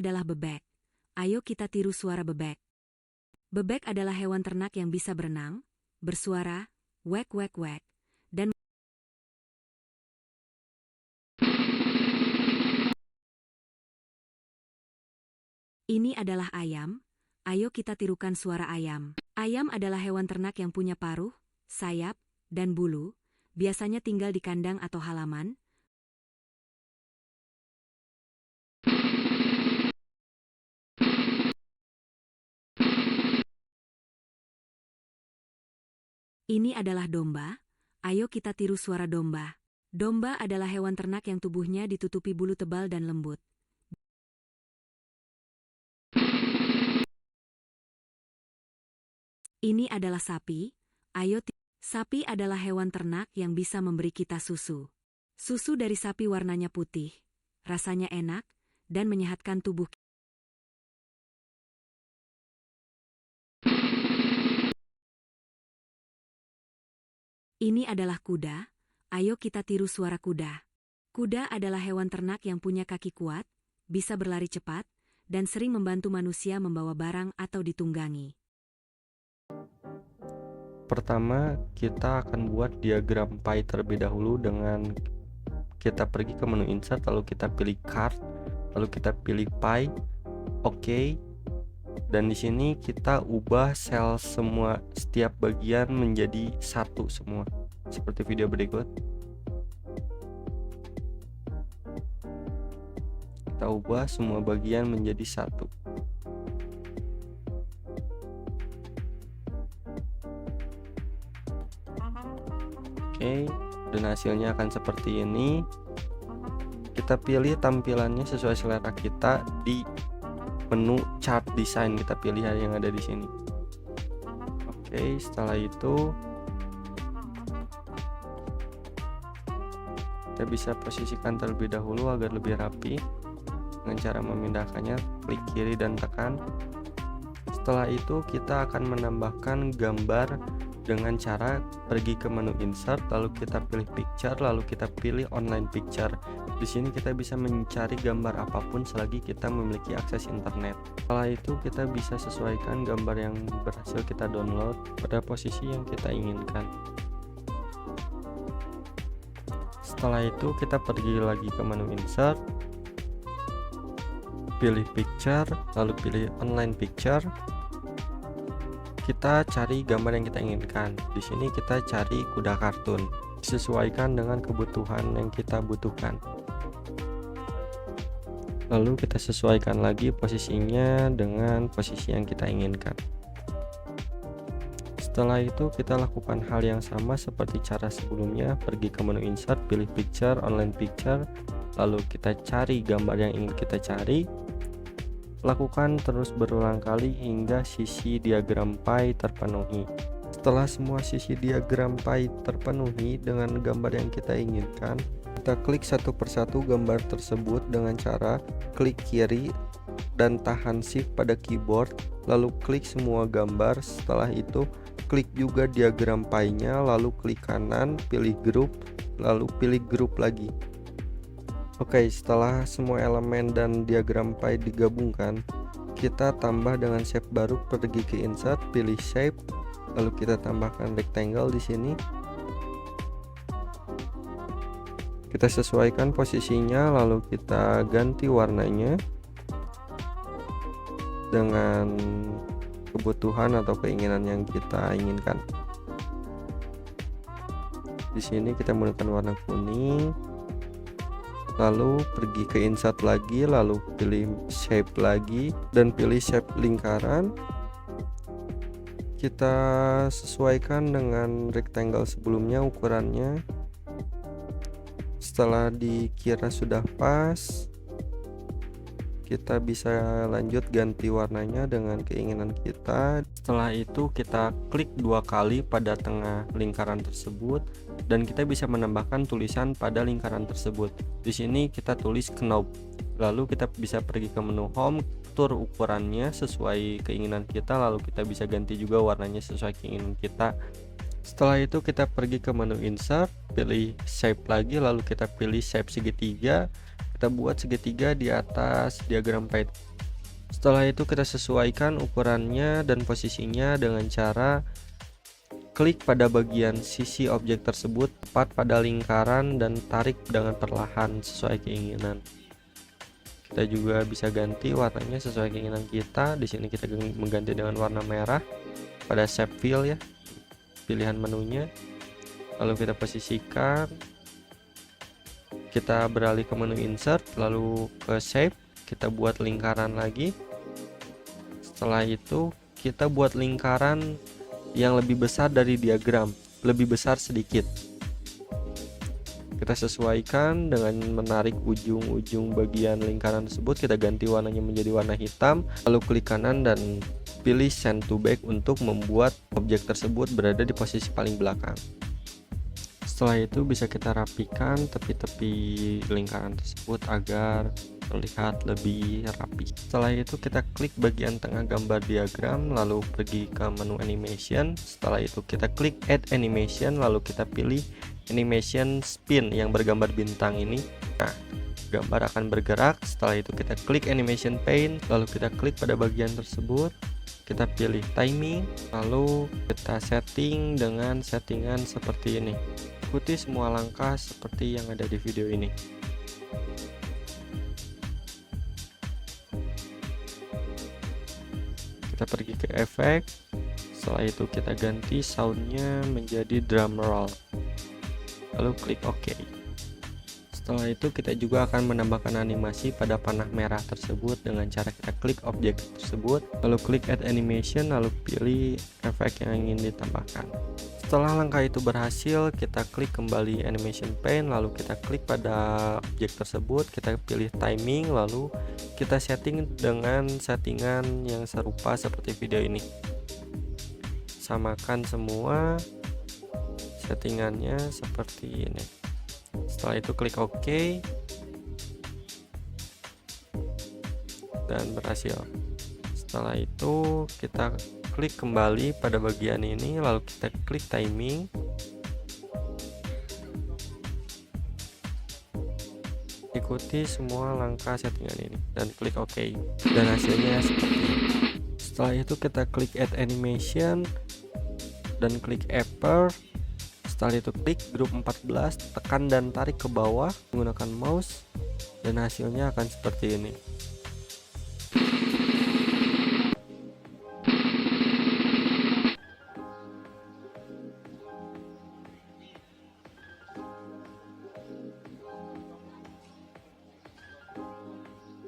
adalah bebek. Ayo kita tiru suara bebek. Bebek adalah hewan ternak yang bisa berenang, bersuara, wek wek wek, dan ini adalah ayam. Ayo kita tirukan suara ayam. Ayam adalah hewan ternak yang punya paruh, sayap, dan bulu, biasanya tinggal di kandang atau halaman. Ini adalah domba. Ayo kita tiru suara domba. Domba adalah hewan ternak yang tubuhnya ditutupi bulu tebal dan lembut. Ini adalah sapi. Sapi adalah hewan ternak yang bisa memberi kita susu. Susu dari sapi warnanya putih, rasanya enak, dan menyehatkan tubuh. Ini adalah kuda. Ayo kita tiru suara kuda. Kuda adalah hewan ternak yang punya kaki kuat, bisa berlari cepat, dan sering membantu manusia membawa barang atau ditunggangi. Pertama, kita akan buat diagram pie terlebih dahulu dengan kita pergi ke menu insert, lalu kita pilih card, lalu kita pilih pie, oke. Dan di sini kita ubah sel semua, setiap bagian menjadi satu semua, seperti video berikut. Kita ubah semua bagian menjadi satu. Oke, dan hasilnya akan seperti ini. Kita pilih tampilannya sesuai selera kita di menu chart design, kita pilih yang ada di sini. Oke, setelah itu kita bisa posisikan terlebih dahulu agar lebih rapi. Dengan cara memindahkannya, klik kiri dan tekan. Setelah itu kita akan menambahkan gambar dengan cara pergi ke menu insert, lalu kita pilih picture, lalu kita pilih online picture. Di sini kita bisa mencari gambar apapun selagi kita memiliki akses internet. Setelah itu kita bisa sesuaikan gambar yang berhasil kita download pada posisi yang kita inginkan. Setelah itu kita pergi lagi ke menu insert, pilih picture, lalu pilih online picture. Kita cari gambar yang kita inginkan. Di sini kita cari kuda kartun, disesuaikan dengan kebutuhan yang kita butuhkan. Lalu kita sesuaikan lagi posisinya dengan posisi yang kita inginkan. Setelah itu kita lakukan hal yang sama seperti cara sebelumnya, pergi ke menu insert, pilih picture, online picture, lalu kita cari gambar yang ingin kita cari. Lakukan terus berulang kali hingga sisi diagram pie terpenuhi. Setelah semua sisi diagram pie terpenuhi dengan gambar yang kita inginkan, kita klik satu persatu gambar tersebut dengan cara klik kiri dan tahan shift pada keyboard, lalu klik semua gambar. Setelah itu klik juga diagram pie-nya, lalu klik kanan, pilih group, lalu pilih group lagi. Oke, setelah semua elemen dan diagram pie digabungkan, kita tambah dengan shape baru, pergi ke insert, pilih shape, lalu kita tambahkan rectangle di sini. Kita sesuaikan posisinya, lalu kita ganti warnanya dengan kebutuhan atau keinginan yang kita inginkan. Di sini kita menggunakan warna kuning. Lalu pergi ke insert lagi, lalu pilih shape lagi dan pilih shape lingkaran. Kita sesuaikan dengan rectangle sebelumnya ukurannya. Setelah dikira sudah pas, kita bisa lanjut ganti warnanya dengan keinginan kita. Setelah itu kita klik dua kali pada tengah lingkaran tersebut dan kita bisa menambahkan tulisan pada lingkaran tersebut. Di sini kita tulis knob. Lalu kita bisa pergi ke menu home, atur ukurannya sesuai keinginan kita, lalu kita bisa ganti juga warnanya sesuai keinginan kita. Setelah itu kita pergi ke menu insert, pilih shape lagi, lalu kita pilih shape segitiga. kita buat segitiga di atas diagram pie. Setelah itu kita sesuaikan ukurannya dan posisinya dengan cara klik pada bagian sisi objek tersebut tepat pada lingkaran dan tarik dengan perlahan sesuai keinginan. Kita juga bisa ganti warnanya sesuai keinginan kita. Di sini kita mengganti dengan warna merah pada shape fill ya, pilihan menunya. Lalu kita posisikan, kita beralih ke menu insert, lalu ke shape, kita buat lingkaran lagi. Setelah itu kita buat lingkaran yang lebih besar dari diagram, lebih besar sedikit. Kita sesuaikan dengan menarik ujung-ujung bagian lingkaran tersebut. Kita ganti warnanya menjadi warna hitam, lalu klik kanan dan pilih send to back untuk membuat objek tersebut berada di posisi paling belakang. Setelah itu bisa kita rapikan tepi-tepi lingkaran tersebut agar terlihat lebih rapi. Setelah itu kita klik bagian tengah gambar diagram, lalu pergi ke menu animation. Setelah itu kita klik add animation, lalu kita pilih animation spin yang bergambar bintang ini. Nah, gambar akan bergerak. Setelah itu kita klik animation pane, lalu kita klik pada bagian tersebut. Kita pilih timing, lalu kita setting dengan settingan seperti ini. Ikuti semua langkah seperti yang ada di video ini. Kita pergi ke efek, setelah itu kita ganti soundnya menjadi drum roll, lalu klik OK. Setelah itu kita juga akan menambahkan animasi pada panah merah tersebut dengan cara kita klik objek tersebut, lalu klik add animation, lalu pilih efek yang ingin ditambahkan. Setelah langkah itu berhasil, kita klik kembali animation pane, lalu kita klik pada objek tersebut, kita pilih timing, lalu kita setting dengan settingan yang serupa seperti video ini. Samakan semua settingannya seperti ini. Setelah itu klik OK dan berhasil. Setelah itu kita klik kembali pada bagian ini, lalu kita klik timing, ikuti semua langkah settingan ini dan klik OK, dan hasilnya seperti ini. Setelah itu kita klik add animation dan klik upper. Setelah itu klik group 14, tekan dan tarik ke bawah menggunakan mouse, dan hasilnya akan seperti ini.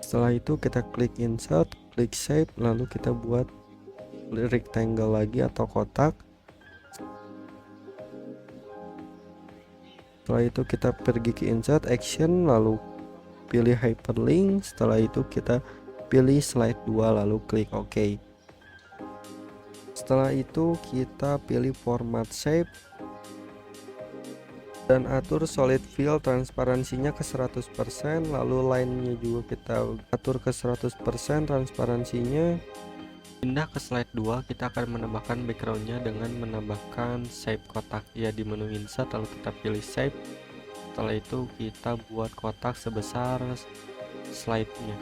Setelah itu kita klik insert, klik shape, lalu kita buat rectangle lagi atau kotak. Setelah itu kita pergi ke insert action, lalu pilih hyperlink. Setelah itu kita pilih slide 2, lalu klik OK. Setelah itu kita pilih format shape dan atur solid fill transparansinya ke 100%, lalu line-nya juga kita atur ke 100% transparansinya. Pindah ke slide 2, kita akan menambahkan backgroundnya dengan menambahkan shape kotak ya di menu insert, lalu kita pilih shape. Setelah itu kita buat kotak sebesar slide-nya.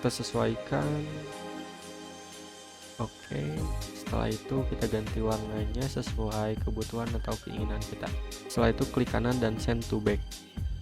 Kita sesuaikan. Oke, setelah itu kita ganti warnanya sesuai kebutuhan atau keinginan kita. Setelah itu klik kanan dan send to back.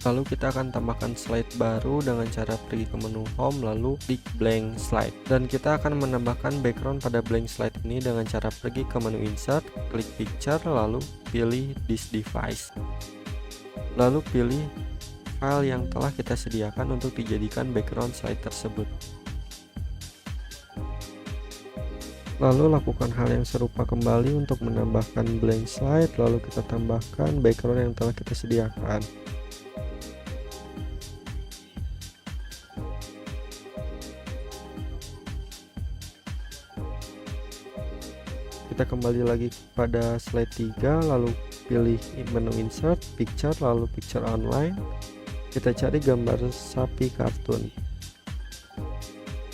Lalu kita akan tambahkan slide baru dengan cara pergi ke menu home, lalu klik blank slide, dan kita akan menambahkan background pada blank slide ini dengan cara pergi ke menu insert, klik picture, lalu pilih this device, lalu pilih file yang telah kita sediakan untuk dijadikan background slide tersebut. Lalu lakukan hal yang serupa kembali untuk menambahkan blank slide, lalu kita tambahkan background yang telah kita sediakan. Kita kembali lagi pada slide 3, lalu pilih menu insert, picture, lalu picture online. Kita cari gambar sapi kartun,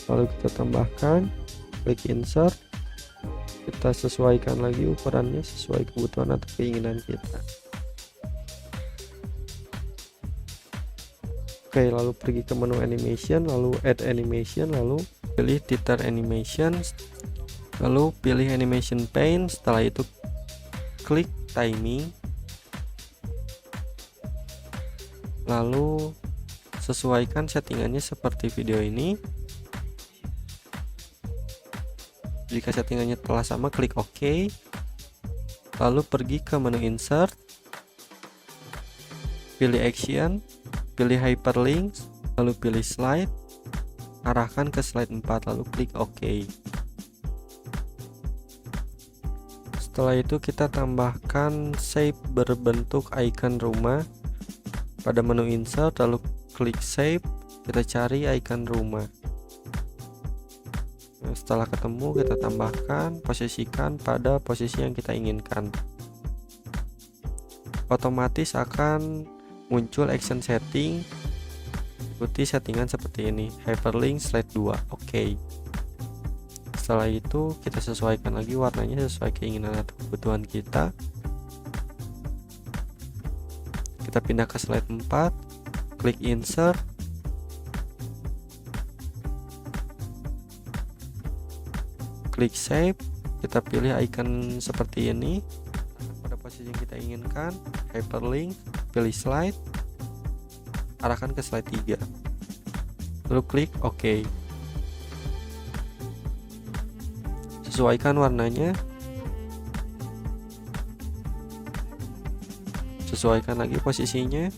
lalu kita tambahkan, klik insert. Kita sesuaikan lagi ukurannya sesuai kebutuhan atau keinginan kita. Oke, lalu pergi ke menu animation, lalu add animation, lalu pilih teeter animation, lalu pilih animation pane. Setelah itu klik timing, lalu sesuaikan settingannya seperti video ini. Jika settingannya telah sama, klik OK, lalu pergi ke menu insert, pilih action, pilih hyperlinks, lalu pilih slide, arahkan ke slide 4, lalu klik OK. Setelah itu kita tambahkan shape berbentuk icon rumah. Pada menu insert, lalu klik shape, kita cari icon rumah. Nah, setelah ketemu, kita tambahkan, posisikan pada posisi yang kita inginkan. Otomatis akan muncul action setting. Ikuti settingan seperti ini, hyperlink slide 2. Oke. Setelah itu kita sesuaikan lagi warnanya sesuai keinginan atau kebutuhan kita. Kita pindah ke slide 4, klik insert, klik shape, kita pilih icon seperti ini pada posisi yang kita inginkan, hyperlink, pilih slide, arahkan ke slide 3, lalu klik OK. Sesuaikan warnanya, sesuaikan lagi posisinya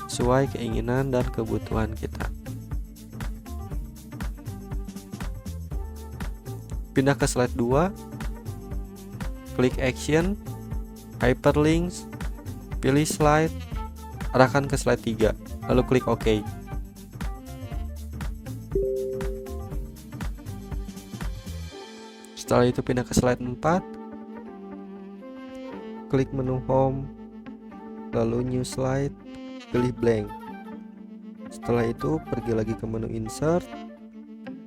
sesuai keinginan dan kebutuhan kita. Pindah ke slide 2, klik action, hyperlinks, pilih slide, arahkan ke slide 3, lalu klik OK. Setelah itu pindah ke slide 4, klik menu home, lalu new slide, pilih blank. Setelah itu pergi lagi ke menu insert,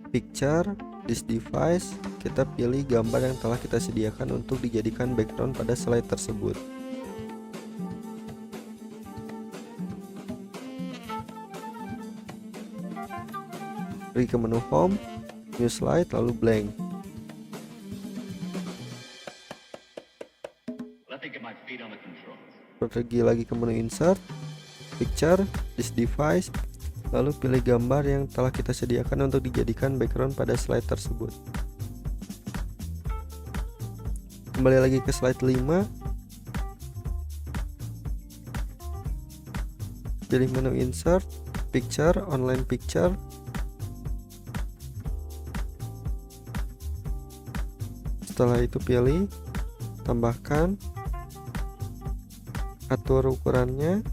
picture, this device, kita pilih gambar yang telah kita sediakan untuk dijadikan background pada slide tersebut. Pergi ke menu home, new slide, lalu blank. Pergi lagi ke menu insert, picture, this device, lalu pilih gambar yang telah kita sediakan untuk dijadikan background pada slide tersebut. Kembali lagi ke slide 5, pilih menu insert, picture, online picture, setelah itu pilih, tambahkan, atur ukurannya,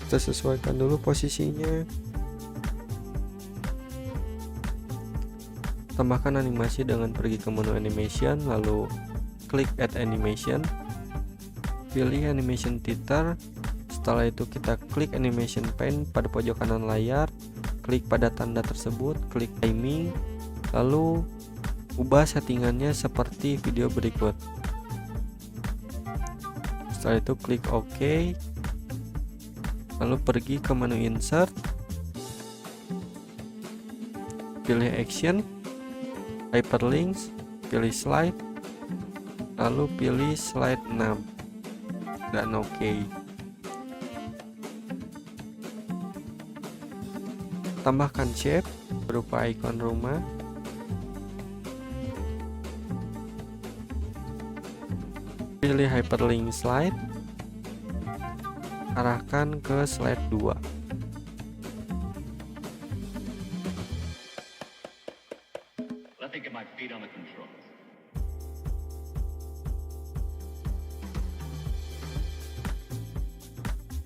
kita sesuaikan dulu posisinya, tambahkan animasi dengan pergi ke menu animation, lalu klik add animation, pilih animation teeter. Setelah itu kita klik animation pane pada pojok kanan layar, klik pada tanda tersebut, klik timing, lalu ubah settingannya seperti video berikut. Setelah itu klik OK, lalu pergi ke menu insert, pilih action, hyperlinks, pilih slide, lalu pilih slide 6 dan OK. Tambahkan shape berupa ikon rumah, pilih hyperlink slide, arahkan ke slide 2.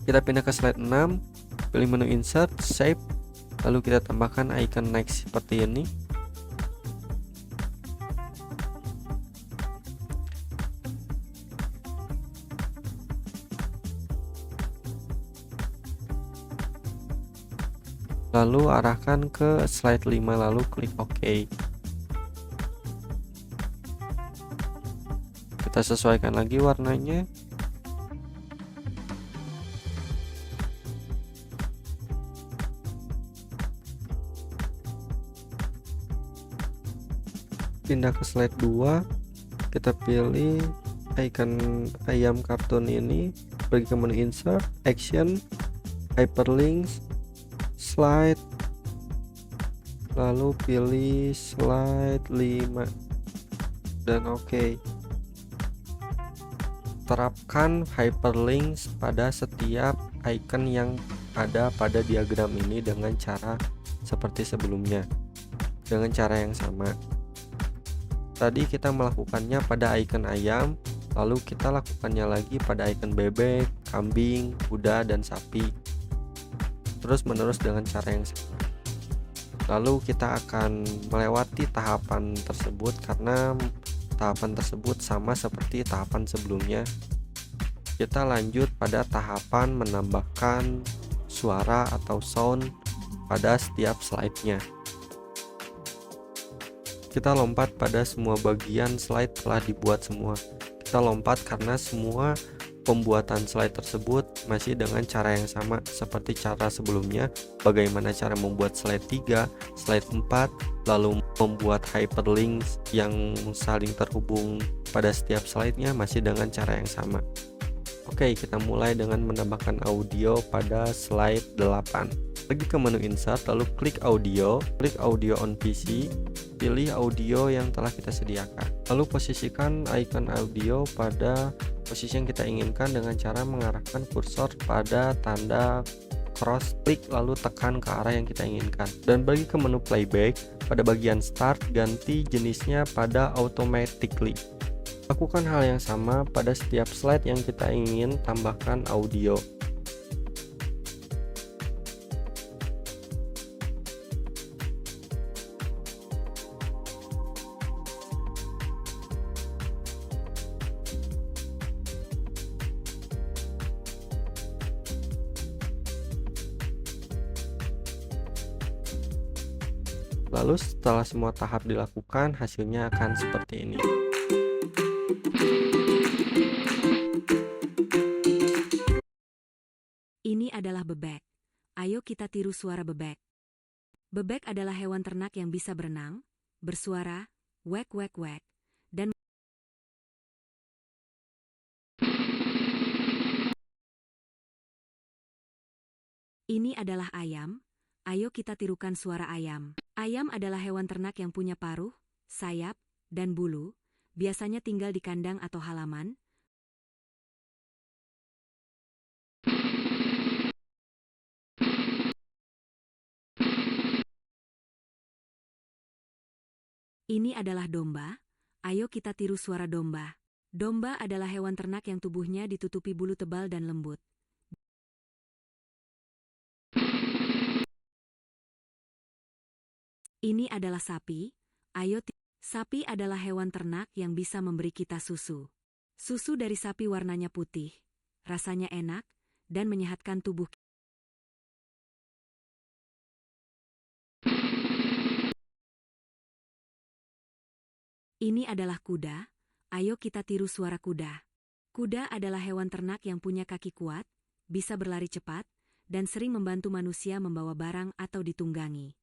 Kita pindah ke slide 6, pilih menu insert, shape, lalu kita tambahkan icon next seperti ini. Lalu arahkan ke slide 5, lalu klik OK. Kita sesuaikan lagi warnanya. Pindah ke slide 2, kita pilih icon ayam kartun ini, pergi ke menu insert, action, hyperlinks, slide, lalu pilih slide 5 dan oke. Terapkan hyperlinks pada setiap icon yang ada pada diagram ini dengan cara seperti sebelumnya, dengan cara yang sama. Tadi kita melakukannya pada icon ayam, lalu kita lakukannya lagi pada icon bebek, kambing, kuda, dan sapi, terus menerus dengan cara yang sama. Lalu kita akan melewati tahapan tersebut karena tahapan tersebut sama seperti tahapan sebelumnya. Kita lanjut pada tahapan menambahkan suara atau sound pada setiap slide-nya. Kita lompat pada semua bagian slide telah dibuat semua. Kita lompat karena semua pembuatan slide tersebut masih dengan cara yang sama seperti cara sebelumnya. Bagaimana cara membuat slide 3, slide 4, lalu membuat hyperlinks yang saling terhubung pada setiap slide-nya masih dengan cara yang sama. Oke, kita mulai dengan menambahkan audio pada slide 8. Pergi ke menu insert, lalu klik audio on PC, pilih audio yang telah kita sediakan. Lalu posisikan icon audio pada posisi yang kita inginkan dengan cara mengarahkan kursor pada tanda cross, klik lalu tekan ke arah yang kita inginkan. Dan pergi ke menu playback, pada bagian start ganti jenisnya pada automatically. Lakukan hal yang sama pada setiap slide yang kita ingin tambahkan audio. Lalu setelah semua tahap dilakukan, hasilnya akan seperti ini. Ini adalah bebek. Ayo kita tiru suara bebek. Bebek adalah hewan ternak yang bisa berenang, bersuara, wek wek wek, dan ini adalah ayam. Ayo kita tirukan suara ayam. Ayam adalah hewan ternak yang punya paruh, sayap, dan bulu, biasanya tinggal di kandang atau halaman. Ini adalah domba. Ayo kita tiru suara domba. Domba adalah hewan ternak yang tubuhnya ditutupi bulu tebal dan lembut. Ini adalah sapi. Ayo sapi adalah hewan ternak yang bisa memberi kita susu. Susu dari sapi warnanya putih, rasanya enak, dan menyehatkan tubuh. Ini adalah kuda. Ayo kita tiru suara kuda. Kuda adalah hewan ternak yang punya kaki kuat, bisa berlari cepat, dan sering membantu manusia membawa barang atau ditunggangi.